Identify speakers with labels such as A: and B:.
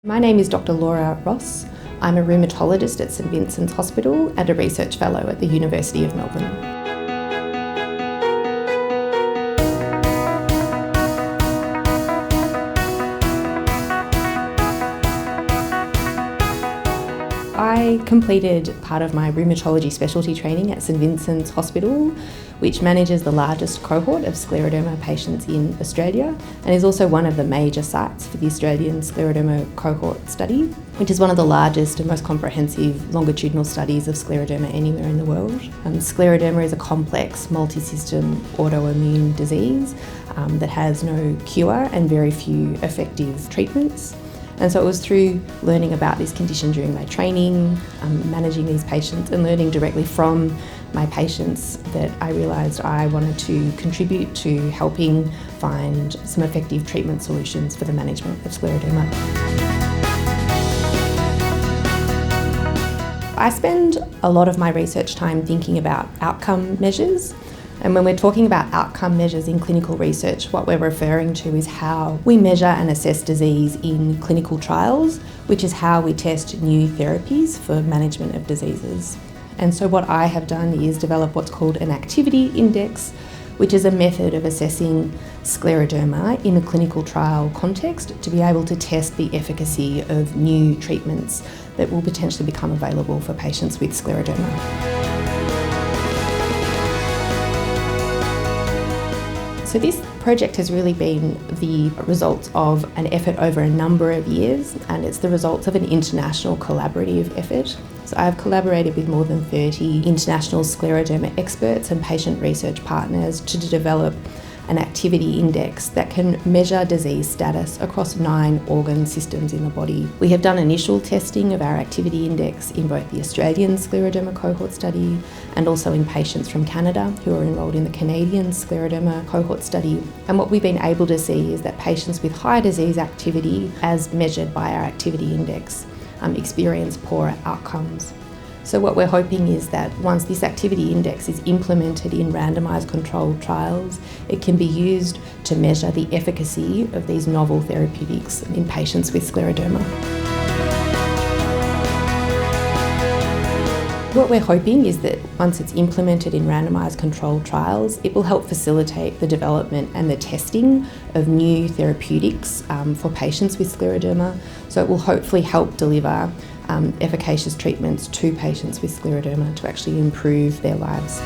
A: My name is Dr. Laura Ross. I'm a rheumatologist at St Vincent's Hospital and a research fellow at the University of Melbourne. I completed part of my rheumatology specialty training at St Vincent's Hospital, which manages the largest cohort of scleroderma patients in Australia and is also one of the major sites for the Australian scleroderma cohort study, which is one of the largest and most comprehensive longitudinal studies of scleroderma anywhere in the world. Scleroderma is a complex multi-system autoimmune disease that has no cure and very few effective treatments. And so it was through learning about this condition during my training, managing these patients and learning directly from my patients that I realised I wanted to contribute to helping find some effective treatment solutions for the management of scleroderma. I spend a lot of my research time thinking about outcome measures. And when we're talking about outcome measures in clinical research, what we're referring to is how we measure and assess disease in clinical trials, which is how we test new therapies for management of diseases. And so what I have done is develop what's called an activity index, which is a method of assessing scleroderma in a clinical trial context to be able to test the efficacy of new treatments that will potentially become available for patients with scleroderma. So this project has really been the result of an effort over a number of years, and it's the result of an international collaborative effort. So I've collaborated with more than 30 international scleroderma experts and patient research partners to develop an activity index that can measure disease status across 9 organ systems in the body. We have done initial testing of our activity index in both the Australian scleroderma cohort study and also in patients from Canada who are enrolled in the Canadian scleroderma cohort study. And what we've been able to see is that patients with high disease activity, as measured by our activity index, experience poorer outcomes. So what we're hoping is that once this activity index is implemented in randomised controlled trials, it can be used to measure the efficacy of these novel therapeutics in patients with scleroderma. What we're hoping is that once it's implemented in randomised controlled trials, it will help facilitate the development and the testing of new therapeutics for patients with scleroderma. So it will hopefully help deliver efficacious treatments to patients with scleroderma to actually improve their lives.